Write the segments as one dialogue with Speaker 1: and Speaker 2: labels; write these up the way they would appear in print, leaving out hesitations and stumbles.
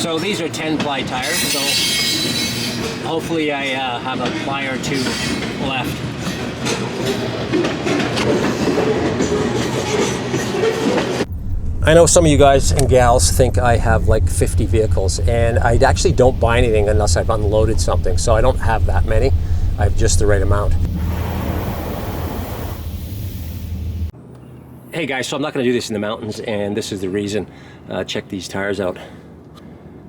Speaker 1: So these are 10-ply tires, so hopefully I have a ply or two left. I know some of you guys and gals think I have like 50 vehicles, and I actually don't buy anything unless I've unloaded something, so I don't have that many. I have just the right amount. Hey guys, so I'm not going to do this in the mountains, and this is the reason. Check these tires out.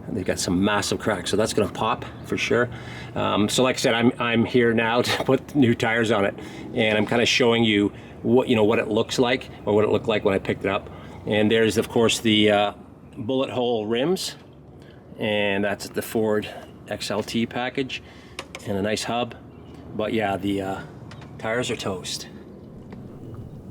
Speaker 1: They got some massive cracks, so that's going to pop for sure. So like I said, I'm here now to put new tires on it, and I'm kind of showing you what it looks like, or what it looked like when I picked it up. And there's of course the bullet hole rims, and that's the Ford XLT package, and a nice hub. But yeah, the tires are toast.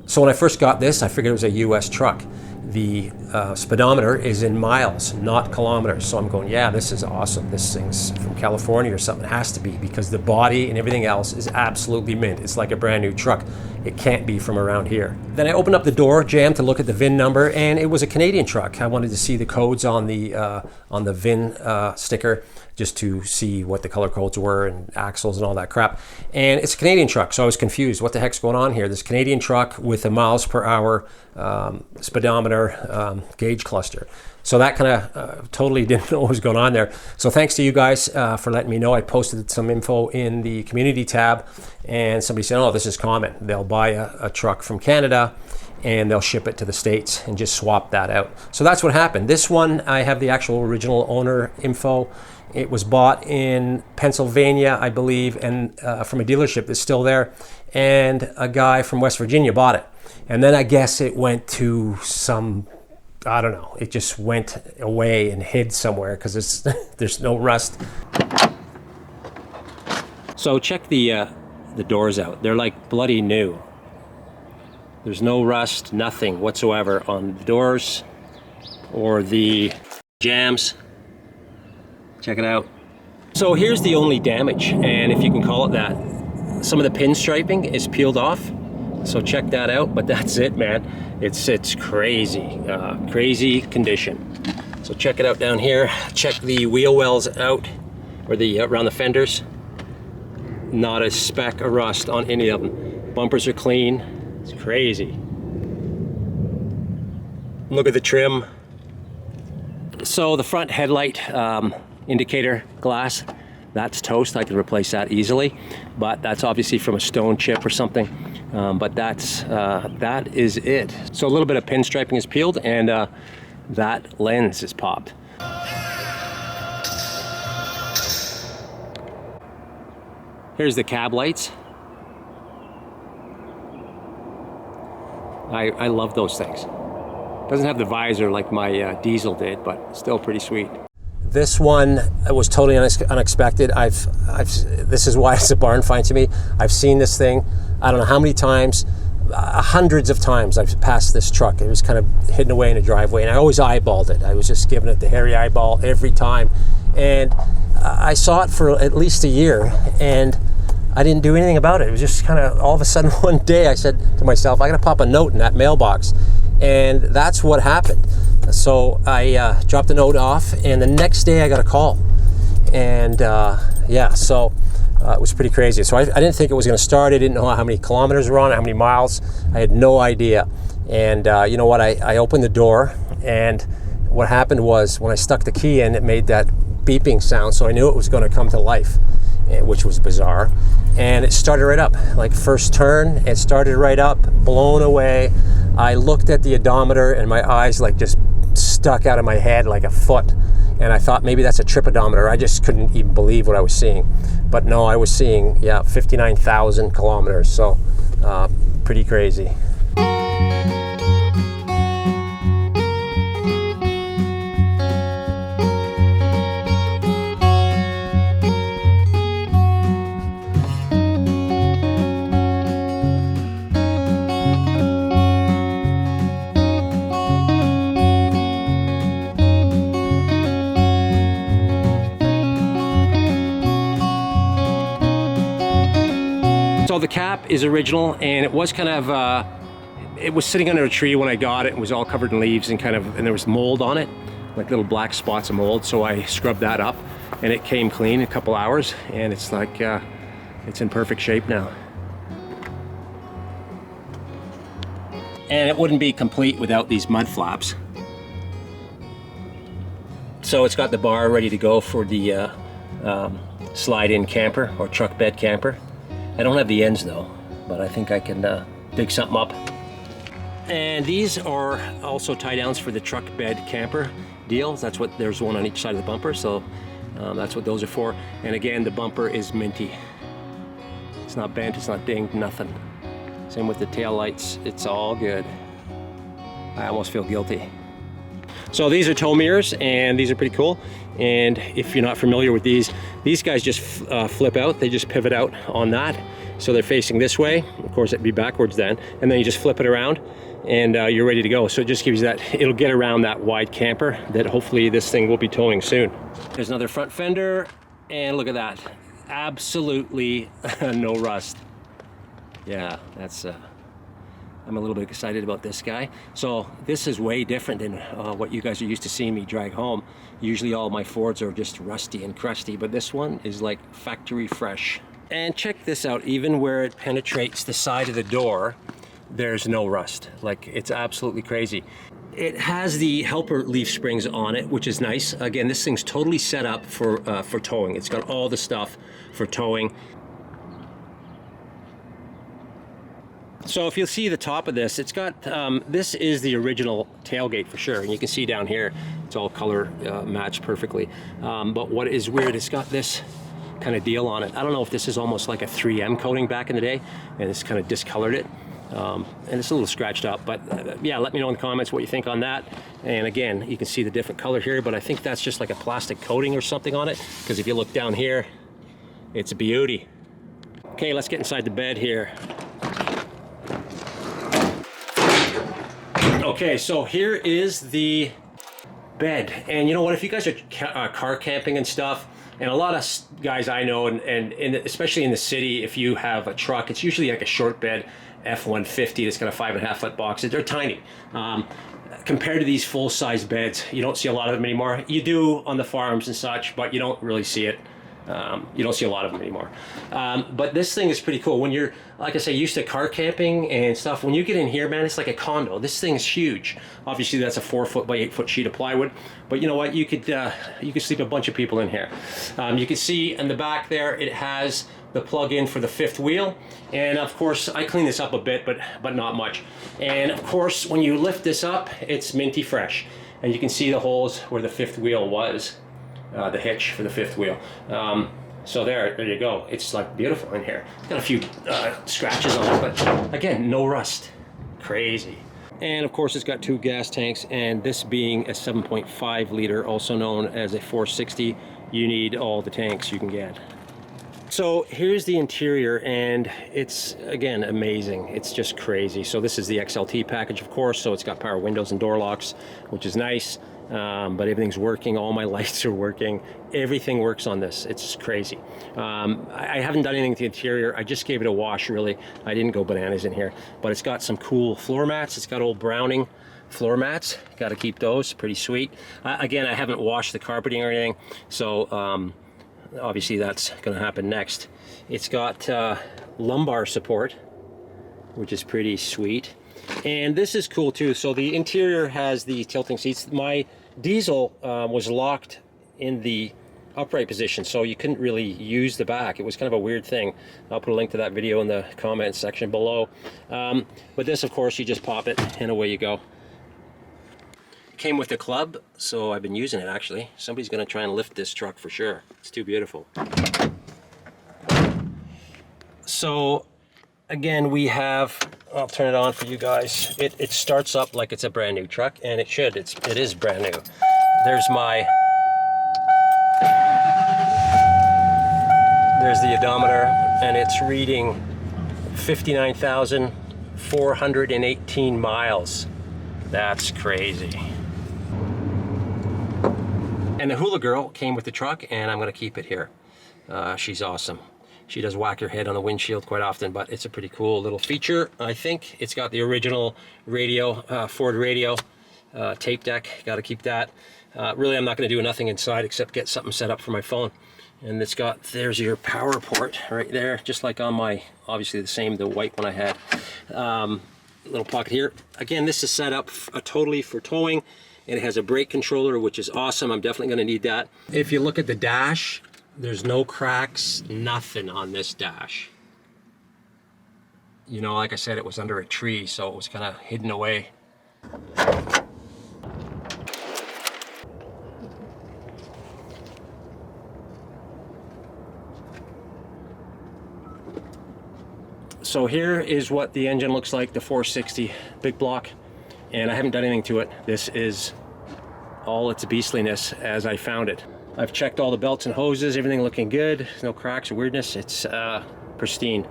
Speaker 1: So when I first got this, I figured it was a US truck. The speedometer is in miles, not kilometers. So I'm going, yeah, this is awesome. This thing's from California or something. It has to be, because the body and everything else is absolutely mint. It's like a brand new truck. It can't be from around here. Then I opened up the door jamb to look at the VIN number, and it was a Canadian truck. I wanted to see the codes on the VIN sticker, just to see what the color codes were and axles and all that crap. And it's a Canadian truck, so I was confused. What the heck's going on here? This Canadian truck with a miles per hour speedometer gauge cluster. So that kind of totally didn't know what was going on there. So thanks to you guys for letting me know. I posted some info in the community tab, and somebody said, oh, this is common. They'll buy a truck from Canada and they'll ship it to the States and just swap that out. So that's what happened. This one, I have the actual original owner info. It was bought in Pennsylvania, I believe, and from a dealership that's still there. And a guy from West Virginia bought it. And then I guess it went to some, I don't know, it just went away and hid somewhere because there's no rust. So check the doors out. They're like bloody new. There's no rust, nothing whatsoever on the doors or the jambs. Check it out. So here's the only damage, and if you can call it that. Some of the pinstriping is peeled off, so check that out, but that's it, man. It's crazy, crazy condition. So check it out down here. Check the wheel wells out, or the around the fenders. Not a speck of rust on any of them. Bumpers are clean. It's crazy. Look at the trim. So the front headlight indicator glass, that's toast. I can replace that easily, but that's obviously from a stone chip or something. But that is it. So a little bit of pinstriping is peeled, and that lens is popped. Here's the cab lights. I love those things. Doesn't have the visor like my diesel did, but still pretty sweet. This one was totally unexpected. This is why it's a barn find to me. I've seen this thing, I don't know how many times, hundreds of times I've passed this truck. It was kind of hidden away in a driveway, and I always eyeballed it. I was just giving it the hairy eyeball every time. And I saw it for at least a year, and I didn't do anything about it. It was just kind of all of a sudden one day I said to myself, I gotta pop a note in that mailbox. And that's what happened. So I dropped the note off, and the next day I got a call. And yeah, so it was pretty crazy. So I didn't think it was gonna start. I didn't know how many kilometers were on it, how many miles. I had no idea. And you know what, I opened the door, and what happened was when I stuck the key in, it made that beeping sound, so I knew it was gonna come to life, which was bizarre. And it started right up, like first turn, it started right up, blown away. I looked at the odometer, and my eyes like just stuck out of my head like a foot. And I thought maybe that's a trip odometer. I just couldn't even believe what I was seeing. But no, I was seeing, 59,000 kilometers. So pretty crazy. So the cap is original, and it was kind of, it was sitting under a tree when I got it. It was all covered in leaves and and there was mold on it. like little black spots of mold. So I scrubbed that up and it came clean in a couple hours, and it's like, it's in perfect shape now. And it wouldn't be complete without these mud flaps. So it's got the bar ready to go for the slide-in camper or truck bed camper. I don't have the ends though, but I think I can dig something up. And these are also tie downs for the truck bed camper deal. That's what, there's one on each side of the bumper, so that's what those are for. And again, the bumper is minty. It's not bent, it's not dinged, nothing. Same with the tail lights, it's all good. I almost feel guilty. So these are tow mirrors, and these are pretty cool. And if you're not familiar with these guys just flip out. They just pivot out on that. So they're facing this way. Of course, it'd be backwards then. And then you just flip it around and you're ready to go. So it just gives you that, it'll get around that wide camper that hopefully this thing will be towing soon. There's another front fender, and look at that. Absolutely no rust. Yeah, that's, I'm a little bit excited about this guy. So this is way different than what you guys are used to seeing me drag home. Usually all my Fords are just rusty and crusty, but this one is like factory fresh. And check this out, even where it penetrates the side of the door, there's no rust. Like, it's absolutely crazy. It has the helper leaf springs on it, which is nice. Again, this thing's totally set up for towing. It's got all the stuff for towing. So if you'll see the top of this, it's got, this is the original tailgate for sure. And you can see down here, it's all color matched perfectly. But what is weird, it's got this kind of deal on it. I don't know if this is almost like a 3M coating back in the day, and it's kind of discolored it. And it's a little scratched up, but yeah, let me know in the comments what you think on that. And again, you can see the different color here, but I think that's just like a plastic coating or something on it, because if you look down here, it's a beauty. Okay, let's get inside the bed here. Okay, so here is the bed. And you know what, if you guys are car camping and stuff, and a lot of guys I know, and especially in the city, if you have a truck, it's usually like a short bed F-150 that's got a 5.5 foot box. They're tiny. Compared to these full-size beds, you don't see a lot of them anymore. You do on the farms and such, but you don't really see it. You don't see a lot of them anymore. But this thing is pretty cool. When you're, like I say, used to car camping and stuff, when you get in here, man, it's like a condo. This thing's huge. Obviously, that's a 4 foot by 8 foot sheet of plywood. But you know what? You could sleep a bunch of people in here. You can see in the back there, it has the plug-in for the fifth wheel. And of course, I cleaned this up a bit, but not much. And of course, when you lift this up, it's minty fresh. And you can see the holes where the fifth wheel was. The hitch for the fifth wheel. So there you go. It's like beautiful in here. It's got a few scratches on it, but again, no rust. Crazy. And of course, it's got 2 gas tanks, and this being a 7.5 liter, also known as a 460, you need all the tanks you can get. So here's the interior, and it's, again, amazing. It's just crazy. So this is the XLT package, of course, so it's got power windows and door locks, which is nice. But everything's working. All my lights are working. Everything works on this. It's crazy. I haven't done anything to the interior. I just gave it a wash, really. I didn't go bananas in here. But it's got some cool floor mats. It's got old Browning floor mats. Got to keep those. Pretty sweet. Again, I haven't washed the carpeting or anything, so obviously that's going to happen next. It's got lumbar support, which is pretty sweet. And this is cool too. So the interior has the tilting seats. My diesel was locked in the upright position, so you couldn't really use the back. It was kind of a weird thing. I'll put a link to that video in the comment section below. But this, of course, you just pop it and away you go. It came with a club, so I've been using it actually. Somebody's going to try and lift this truck for sure. It's too beautiful. So again, we have, I'll turn it on for you guys. It starts up like it's a brand new truck, and it should. It is brand new. There's the odometer, and it's reading 59,418 miles. That's crazy. And the Hula Girl came with the truck, and I'm going to keep it here. She's awesome. She does whack her head on the windshield quite often, but it's a pretty cool little feature. I think it's got the original radio, Ford radio, tape deck. Got to keep that. Really, I'm not going to do nothing inside except get something set up for my phone. And it's got, there's your power port right there, just like on my, obviously the white one I had. Little pocket here. Again, this is set up totally for towing, and it has a brake controller, which is awesome. I'm definitely going to need that. If you look at the dash, there's no cracks, nothing on this dash. You know, like I said, it was under a tree, so it was kind of hidden away. So here is what the engine looks like, the 460 big block, and I haven't done anything to it. This is all its beastliness as I found it. I've checked all the belts and hoses, everything looking good, no cracks or weirdness. It's pristine.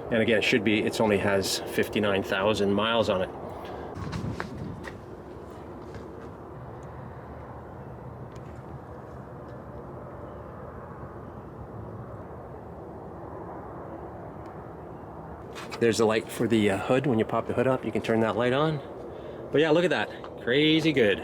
Speaker 1: And again, it should be, it only has 59,000 miles on it. There's the light for the hood. When you pop the hood up, you can turn that light on. But yeah, look at that. Crazy good.